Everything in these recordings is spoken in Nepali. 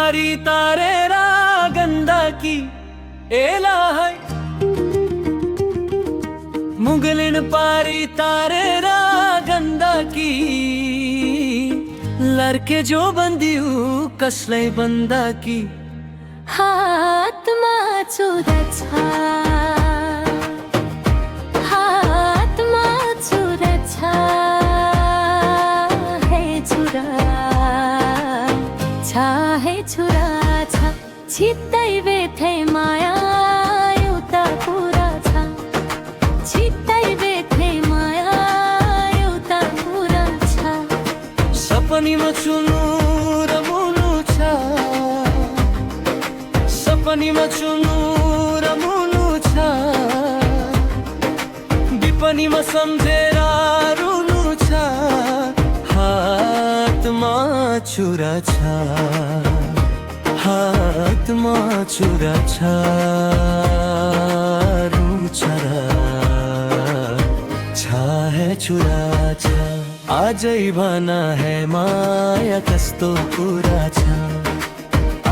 पारी तारेरा गंदा की एला है मुगलिन पारी तारेरा गंदा की लड़के जो बंदियू कसले बंदा की हात माचुरछा हात माचुरछा हे छुरा छा हे छुरा छा छित्तै बेथे माया एउटा कुरा छ छित्तै बेथे माया एउटा कुरा छ सपनीमा चुनु र मुनु छ सपनीमा चुनु र मुनु छ विपनीमा सम्झेर रुनु छ हातमा छुरा छ हातमा छुरा छ रुछ है छुरा छ आजै भना है माया कस्तो कुरा छ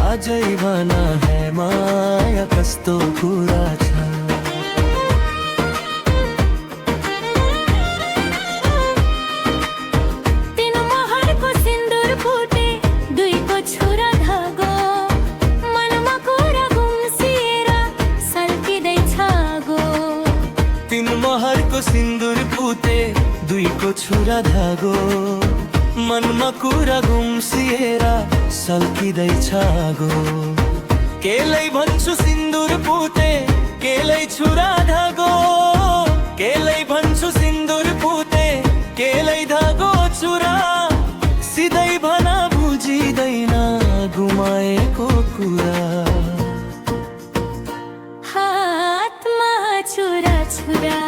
आजै भना है माया कस्तो कुरा छ सिन्दूर पुते दुईको छुरा धागो मनमा कुरा गुम्सिएर सल्किँदैछ गो केलाई भन्छु सिन्दूर पुते केलाई छुरा धागो केलाई भन्छु सिन्दूर पुते केलाई धागो छुरा सिधै भना बुझिँदैन गुमाएको कुरा हातमा छुरा छुरा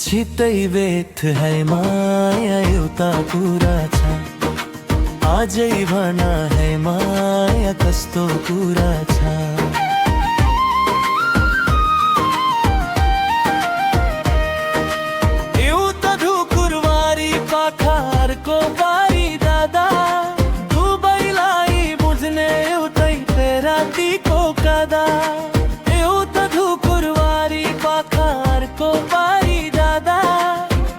छित्तै बेथ है माया एउटा कुरा छ आजै भना है माया कस्तो कुरा छ एउटा ढुकुरबारी पाखारको बारी दादा दुबैलाई बुझ्ने एउटै रातिको कादा एउटा ढुकुरबारी पाखारको बारी दादा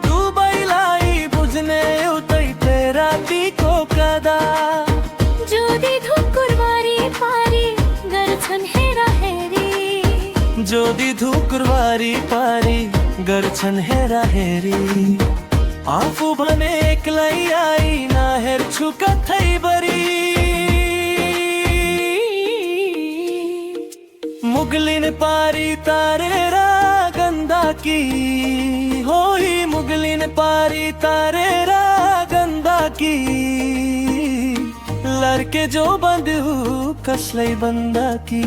दुबैलाई बुझ्ने एउटै रातिको कादा जोदी ढुकुरबारी पारी गर्छन् हेरा हेरी जोदी ढुकुरबारी पारी गर्छन् हेरा हेरी आफू भने एक्लै आइन हेर्छु कतैबरी मुगलिन पारी तारेरा गंदा की होई मुगलिन पारी तारेरा गंदा की लड़के जो बंदू कसलै बंदा की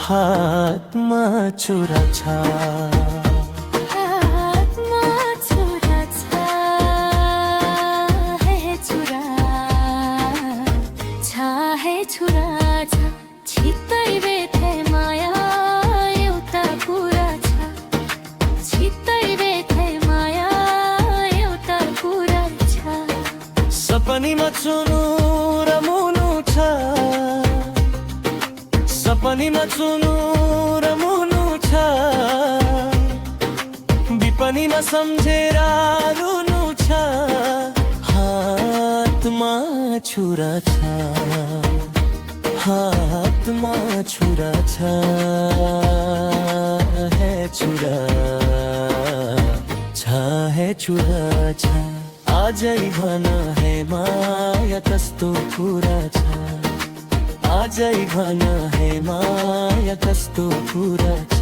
हातमा छुरा छ हातमा छुरा छ हे छुरा छ हे छुरा छ छित्तै बेथे माया एउटा कुरा छ छित्तै बेथे माया एउटा कुरा छ सपनीमा चुनु र मुनु छ सपनीमा चुनु र मुनु छ विपनीमा सम्झेर रुनु छ हातमा छुरा छ हातमा छुरा छ है छुरा है छुरा छ आजै भना है माया कस्तो कुरा छ आजै भना है माया कस्तो कुरा छ